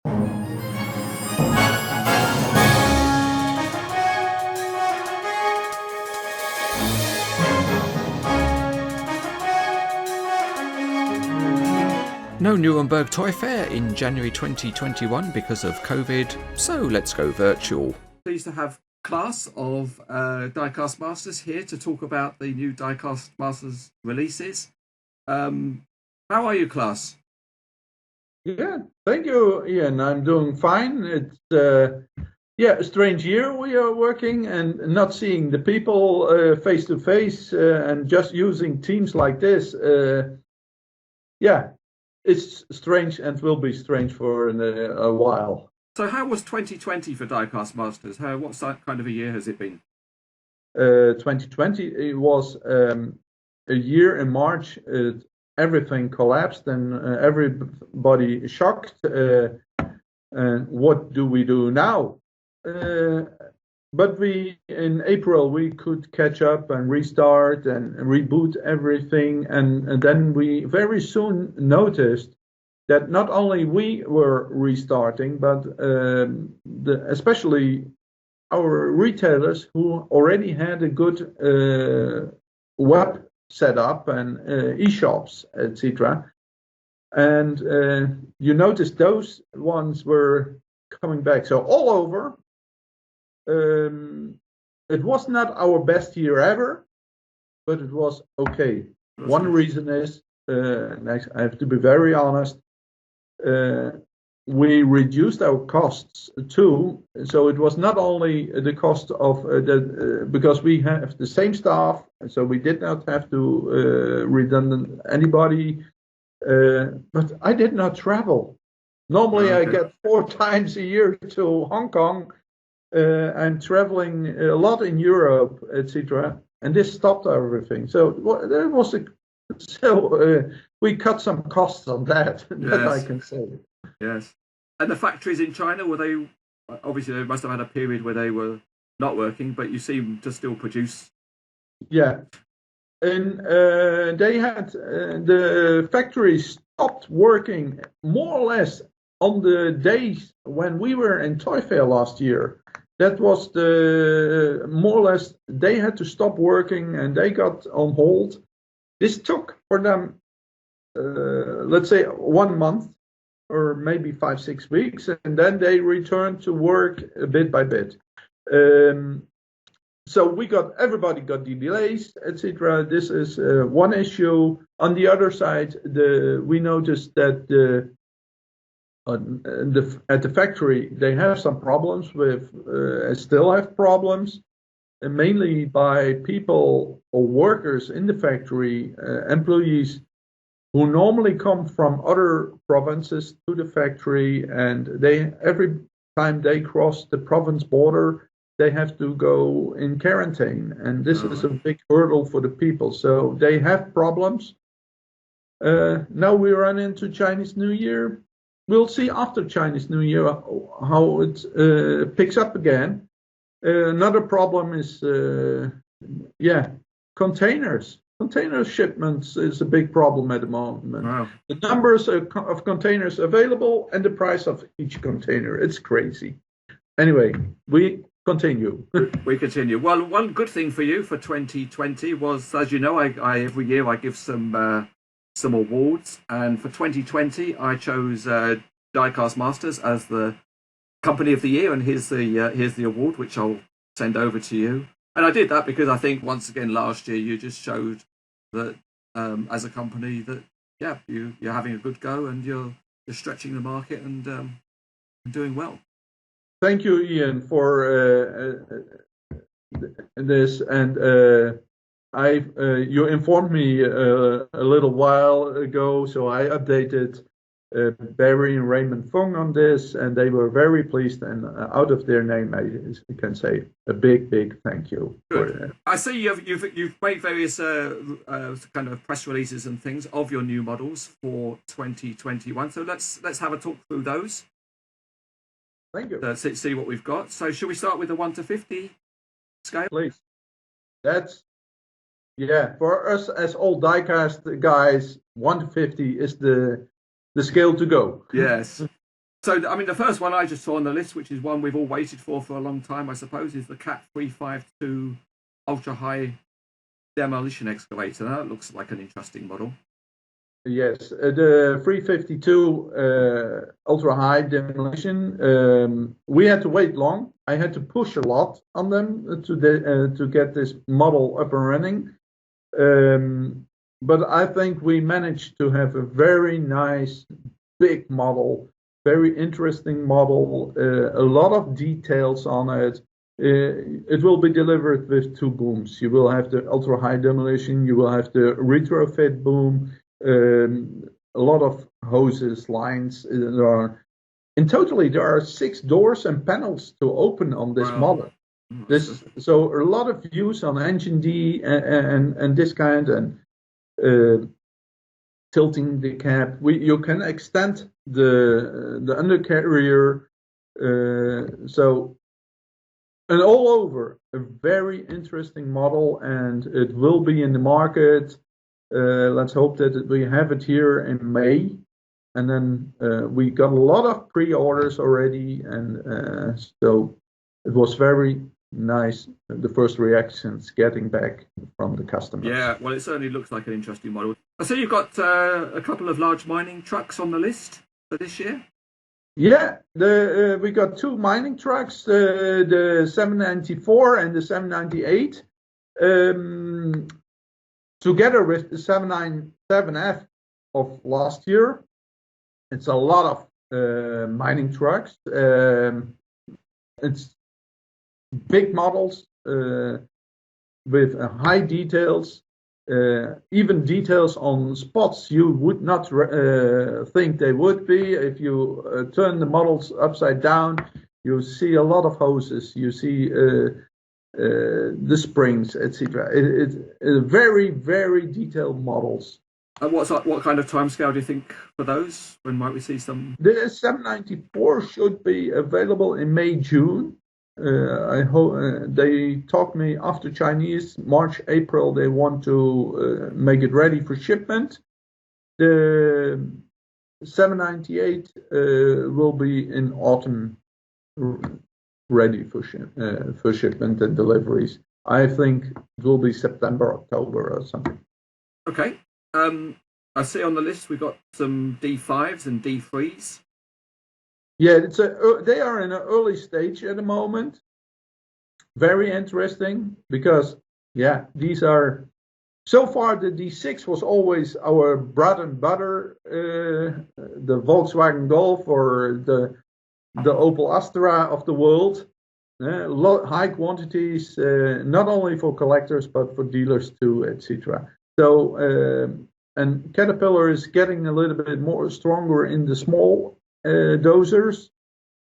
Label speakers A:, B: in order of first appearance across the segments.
A: No Nuremberg Toy Fair in January 2021 because of COVID, so let's go virtual. Pleased to have Klaas of Diecast Masters here to talk about the new Diecast Masters releases. How are you, Klaas?
B: Yeah, thank you, Ian. I'm doing fine. It's a strange year we are working and not seeing the people face to face and just using teams like this. It's strange and will be strange for a while.
A: So how was 2020 for Diecast Masters? What kind of a year has it been?
B: 2020, it was a year in March. Everything collapsed and everybody shocked. And what do we do now? But in April, we could catch up and restart and reboot everything. And then we very soon noticed that not only we were restarting, but especially our retailers who already had a good web setup and e-shops, etc. And you notice those ones were coming back. So all over, it was not our best year ever, but it was okay. One reason is, and I have to be very honest, we reduced our costs too. So it was not only the cost of because we have the same staff, so we did not have to redundant anybody. But I did not travel. Normally, I get 4 times a year to Hong Kong. I'm traveling a lot in Europe, etc. And this stopped everything. So there was we cut some costs on that. Yes. That I can say.
A: Yes. And the factories in China, were they obviously they must have had a period where they were not working, but you seem to still produce.
B: Yeah. And they had the factories stopped working more or less on the days when we were in Toy Fair last year. That was the more or less they had to stop working and they got on hold. This took for them, let's say 1 month or maybe 5-6 weeks, and then they returned to work bit by bit. So everybody got the delays, etc. This is one issue. On the other side, we noticed that at the factory they have some problems with, still have problems, mainly by people or workers in the factory, employees who normally come from other provinces to the factory, and every time they cross the province border, they have to go in quarantine, and this is a big hurdle for the people. So they have problems. Now we run into Chinese New Year. We'll see after Chinese New Year how it picks up again. Another problem is, containers. Container shipments is a big problem at the moment.
A: Wow. The
B: numbers of containers available and the price of each container, it's crazy. Anyway, we continue.
A: We continue. Well, one good thing for you for 2020 was, as you know, I every year I give some awards, and for 2020 I chose Diecast Masters as the company of the year, and here's the award, which I'll send over to you. And I did that because I think once again last year you just showed that as a company that you're having a good go and you're stretching the market and doing well.
B: Thank you, Ian, for this. And you informed me a little while ago, so I updated Barry and Raymond Fung on this, and they were very pleased. And out of their name, I can say a big thank you.
A: Good. I see you've made various kind of press releases and things of your new models for 2021. So let's have a talk through those.
B: Thank you.
A: See what we've got. So should we start with the 1 to 50 scale?
B: Please. That's for us as old diecast guys, 1 to 50 is the scale to go.
A: Yes. So, I mean, the first one I just saw on the list, which is one we've all waited for a long time, I suppose, is the Cat 352 Ultra High Demolition Excavator. That looks like an interesting model.
B: Yes, the 352 Ultra High Demolition. We had to wait long. I had to push a lot on them to get this model up and running. But I think we managed to have a very nice, big model, very interesting model, a lot of details on it. It will be delivered with two booms. You will have the Ultra High Demolition, you will have the retrofit boom, a lot of hoses, lines. In totally, there are 6 doors and panels to open on this model. So a lot of use on engine D and this kind, and tilting the cab. You can extend the undercarrier. And all over, a very interesting model, and it will be in the market. Let's hope that we have it here in May. And then we got a lot of pre-orders already, and so it was very nice, the first reactions getting back from the customers.
A: Yeah, well, it certainly looks like an interesting model. So you've got a couple of large mining trucks on the list for this year?
B: Yeah, we got 2 mining trucks, the 794 and the 798. Together with the 797F of last year. It's a lot of mining trucks. It's big models with high details, even details on spots you would not think they would be. If you turn the models upside down, you see a lot of hoses. You see the springs, etc. It's very, very detailed models.
A: And what kind of timescale do you think for those? When might we see some?
B: The 794 should be available in May, June. I hope they talked me after Chinese, March, April. They want to make it ready for shipment. The 798 will be in autumn, ready for shipment and deliveries. I think it will be September, October or something.
A: Okay. I see on the list we've got some D5s and D3s.
B: Yeah, they are in an early stage at the moment. Very interesting because, yeah, these are, so far the D6 was always our bread and butter, the Volkswagen Golf or the Opel Astra of the world. High quantities, not only for collectors but for dealers too, etc. So, and Caterpillar is getting a little bit more stronger in the small dozers.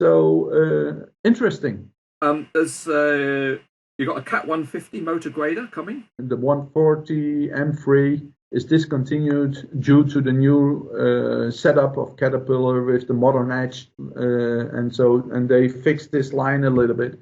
B: So interesting.
A: There's you got a Cat 150 motor grader coming.
B: The 140 M3 is discontinued due to the new setup of Caterpillar with the modern edge, and they fixed this line a little bit.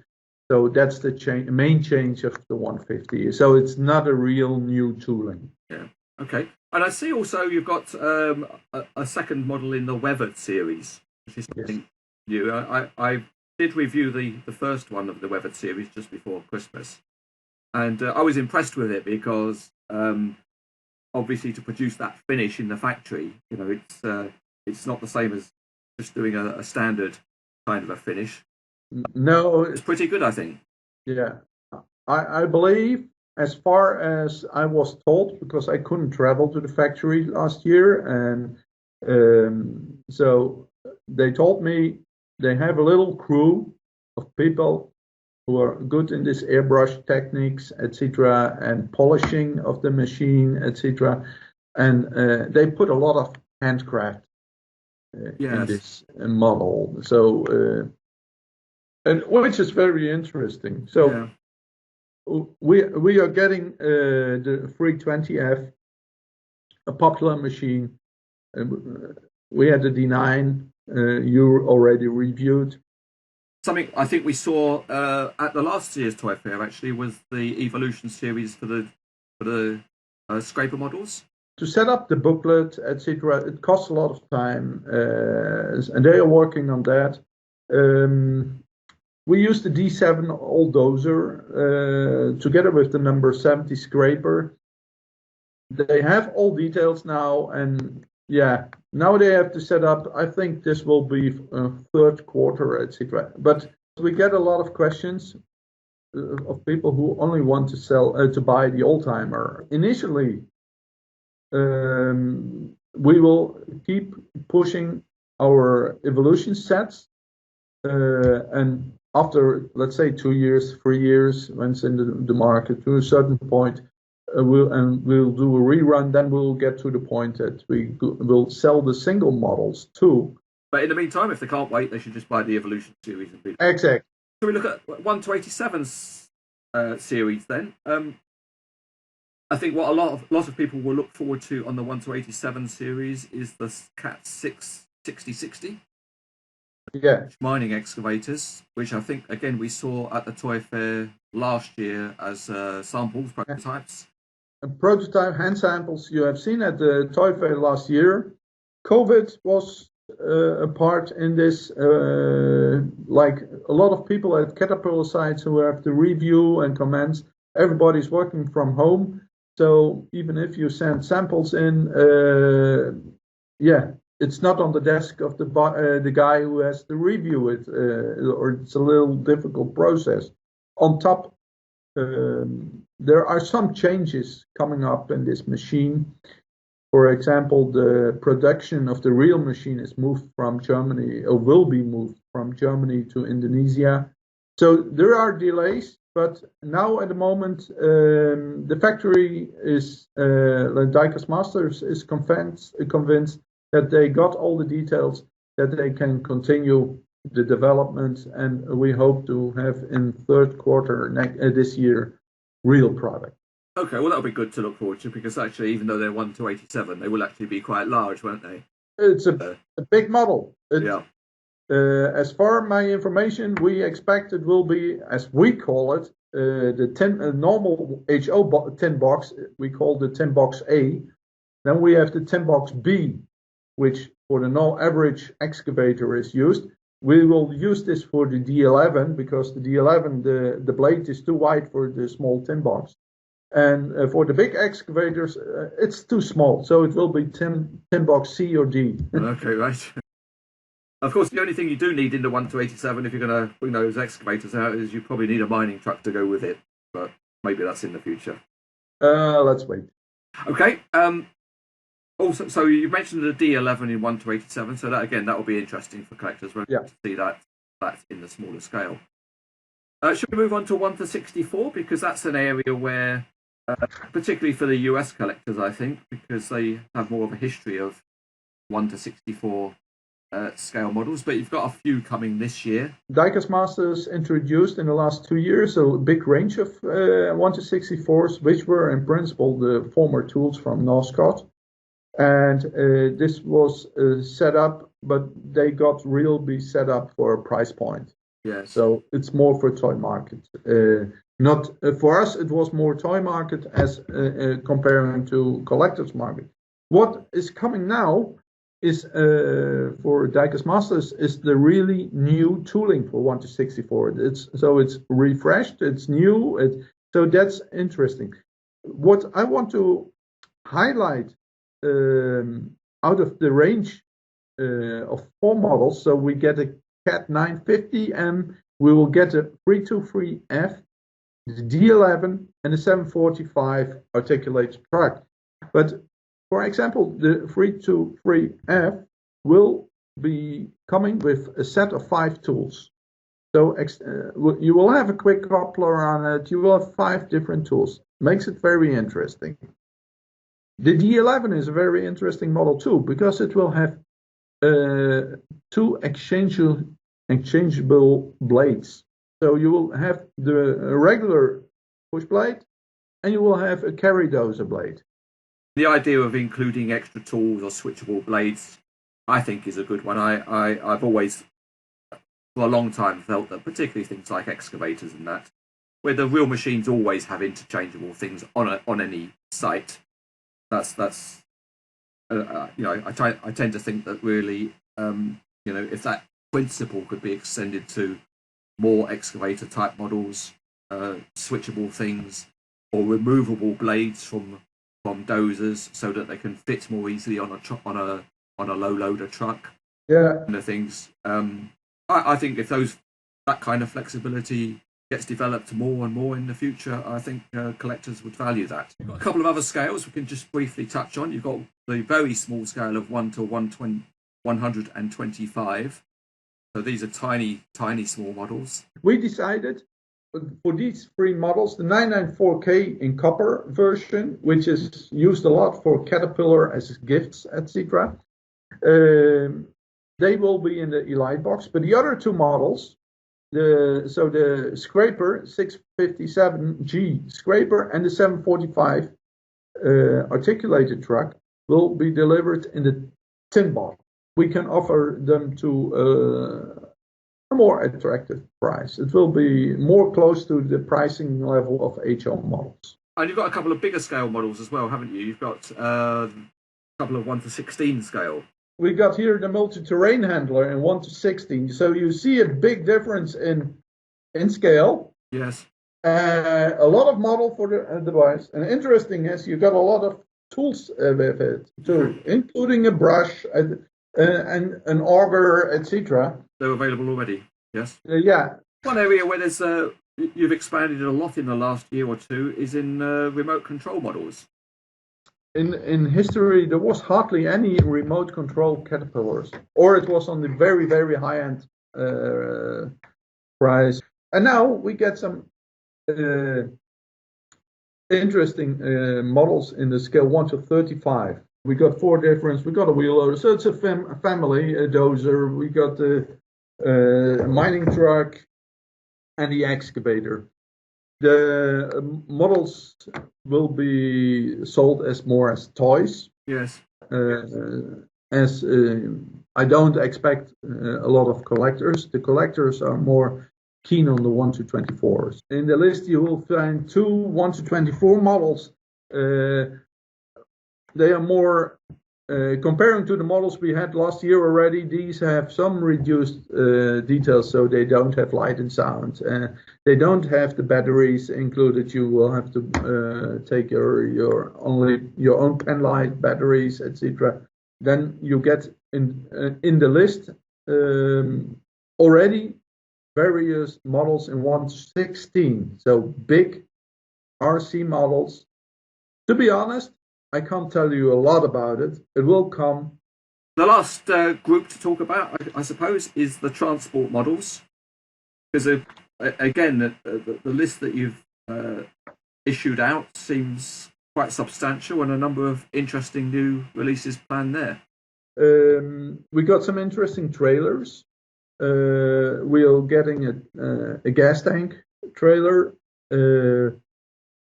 B: So that's the main change of the 150. So it's not a real new tooling.
A: Yeah. Okay. And I see also you've got a second model in the Weathered series, which is something new. I did review the first one of the Weathered series just before Christmas, and I was impressed with it because obviously to produce that finish in the factory, you know, it's not the same as just doing a standard kind of a finish.
B: No,
A: it's pretty good, I think.
B: Yeah, I believe, as far as I was told, because I couldn't travel to the factory last year, and so they told me they have a little crew of people who are good in this airbrush techniques, etc., and polishing of the machine, etc., and they put a lot of handcraft in this model. So, and which is very interesting. So. We are getting the 320F, a popular machine. We had the D9 you already reviewed.
A: Something I think we saw at the last year's Toy Fair actually was the Evolution series for the scraper models.
B: to set up the booklet, etc. It costs a lot of time, and they are working on that. We use the D7 old dozer together with the number 70 scraper. They have all details now, and yeah, now they have to set up. I think this will be third quarter, etc. But we get a lot of questions of people who only want to buy the old timer. Initially, we will keep pushing our evolution sets, and after, let's say, 2 years, 3 years, when it's in the market to a certain point, we'll do a rerun. Then we'll get to the point that we'll sell the single models too.
A: But in the meantime, if they can't wait, they should just buy the Evolution series.
B: Exactly.
A: So we look at 1/87's series then. I think what a lot of people will look forward to on the 1/87 series is the Cat 6060.
B: Yeah.
A: Mining excavators, which I think again we saw at the Toy Fair last year as samples, prototypes.
B: Prototype hand samples you have seen at the Toy Fair last year. COVID was a part in this, like a lot of people at Caterpillar sites who have to review and comments. Everybody's working from home, so even if you send samples in, it's not on the desk of the guy who has to review it, or it's a little difficult process. On top, there are some changes coming up in this machine. For example, the production of the real machine is moved from Germany, or will be moved from Germany to Indonesia. So there are delays, but now at the moment, the factory is, Diecast Masters is convinced that they got all the details that they can continue the development, and we hope to have in third quarter this year real product.
A: Okay, well that'll be good to look forward to, because actually, even though they're 1/87, they will actually be quite large, won't they?
B: It's a big model.
A: Yeah.
B: As far as my information, we expect it will be, as we call it, the normal HO tin box. We call the tin box A. Then we have the tin box B, which for the average excavator is used. We will use this for the D11 because the D11, the blade is too wide for the small tin box. And for the big excavators, it's too small, so it will be tin box C or D.
A: Okay, right. Of course, the only thing you do need in the 1/87, if you're going to bring those excavators out, is you probably need a mining truck to go with it. But maybe that's in the future.
B: Let's wait.
A: Okay. Also, so you mentioned the D11 in 1/87, so that will be interesting for collectors to see that in the smaller scale. Should we move on to 1/64, because that's an area where, particularly for the US collectors, I think, because they have more of a history of 1/64 scale models, but you've got a few coming this year.
B: Diecast Masters introduced in the last 2 years a big range of 1/64s, which were in principle the former tools from Northcott. And this was set up, but they got be set up for a price point.
A: Yes.
B: So it's more for toy market. Not for us, it was more toy market as comparing to collector's market. What is coming now is for Diecast Masters is the really new tooling for 1/64. It's refreshed, it's new, so that's interesting. What I want to highlight out of the range of 4 models, so we get a Cat 950 and we will get a 323F, the D11, and the 745 articulated truck. But for example, the 323F will be coming with a set of 5 tools. So you will have a quick coupler on it. You will have 5 different tools. Makes it very interesting. The D11 is a very interesting model too, because it will have 2 exchangeable blades. So you will have the regular push blade, and you will have a carry dozer blade.
A: The idea of including extra tools or switchable blades, I think, is a good one. I've always, for a long time, felt that particularly things like excavators and that, where the real machines always have interchangeable things on any site, that's I tend to think that really, if that principle could be extended to more excavator type models, switchable things, or removable blades from dozers so that they can fit more easily on a low loader truck.
B: Yeah.
A: And the things. I think if that kind of flexibility gets developed more and more in the future, I think collectors would value that. You've got a couple of other scales we can just briefly touch on. You've got the very small scale of 1 to 125. So these are tiny, tiny small models.
B: We decided for these three models, the 994K in copper version, which is used a lot for Caterpillar as gifts, etc. They will be in the Elite box, but the other two models, the Scraper 657G Scraper and the 745 articulated truck will be delivered in the tin box. We can offer them to a more attractive price. It will be more close to the pricing level of HL models.
A: And you've got a couple of bigger scale models as well, haven't you? You've got a couple of 1 to 16 scale. We
B: got here the multi-terrain handler in 1 to 16. So you see a big difference in scale.
A: Yes.
B: A lot of model for the device. And interesting is you got a lot of tools with it too, including a brush and an auger, etc.
A: They're available already. Yes.
B: Yeah.
A: One area where there's you've expanded a lot in the last year or two is in remote control models.
B: In history, there was hardly any remote control Caterpillars, or it was on the very, very high end price. And now we get some interesting models in the scale 1 to 35. We got 4 different. We got a wheel loader, so it's a family, a dozer. We got the mining truck and the excavator. The models will be sold as more as toys.
A: Yes.
B: As I don't expect a lot of collectors. The collectors are more keen on the 1 to 24s. In the list, you will find 2 1 to 24 models. They are more comparing to the models we had last year already. These have some reduced details, so they don't have light and sound. They don't have the batteries included. You will have to take your own pen light batteries, etc. Then you get in the list already various models in 1 to 16. So big RC models. To be honest, I can't tell you a lot about it. It will come.
A: The last group to talk about, I suppose, is the transport models. Because, again, the list that you've issued out seems quite substantial and a number of interesting new releases planned there.
B: We got some interesting trailers. We are getting a gas tank trailer.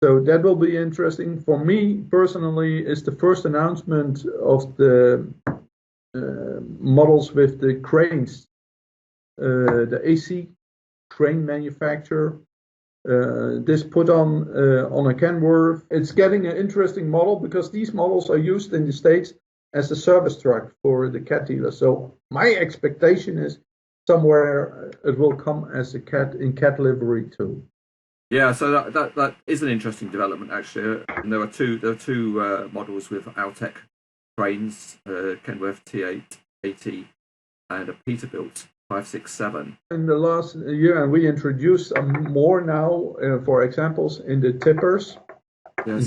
B: So that will be interesting. For me personally, is the first announcement of the models with the cranes, the AC crane manufacturer. This put on a Kenworth. It's getting an interesting model because these models are used in the States as a service truck for the cat dealer. So my expectation is somewhere it will come as a cat in cat livery too.
A: Yeah, so that is an interesting development actually. And there are two models with Altec cranes, Kenworth T8 AT and a Peterbilt 567. In
B: the last year, we introduced more now, for examples, in the tippers,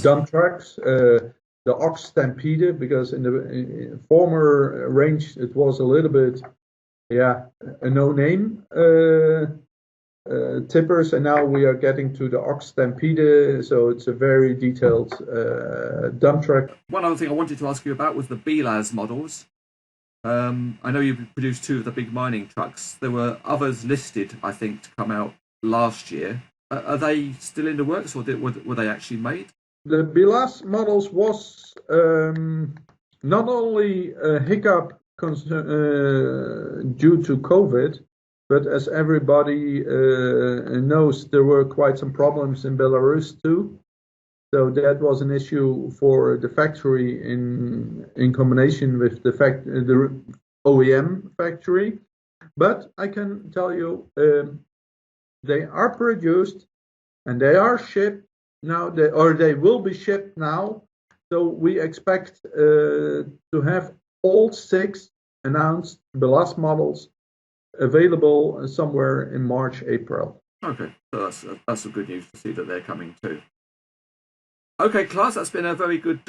B: dump trucks, the Ox Stampede, because in the former range it was a little bit, a no-name. Tippers, and now we are getting to the Ox Stampede, so it's a very detailed dump truck.
A: One other thing I wanted to ask you about was the BLAS models. I know you produced 2 of the big mining trucks. There were others listed, I think, to come out last year. Are they still in the works, or were they actually made?
B: The BLAS models was not only a hiccup due to COVID, but as everybody knows, there were quite some problems in Belarus too. So that was an issue for the factory in combination with the OEM factory. But I can tell you, they are produced and they are shipped now, they will be shipped now. So we expect to have all 6 announced BLAS models available somewhere in March, April.
A: Okay, so that's some good news to see that they're coming too. Okay, Klaas, that's been a very good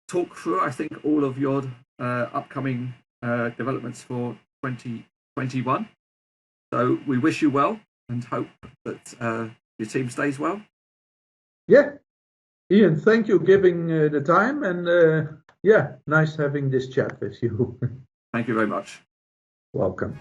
A: talk through, I think, all of your upcoming developments for 2021. So we wish you well and hope that your team stays well.
B: Yeah, Ian, thank you for giving the time, and nice having this chat with you.
A: Thank you very much.
B: Welcome.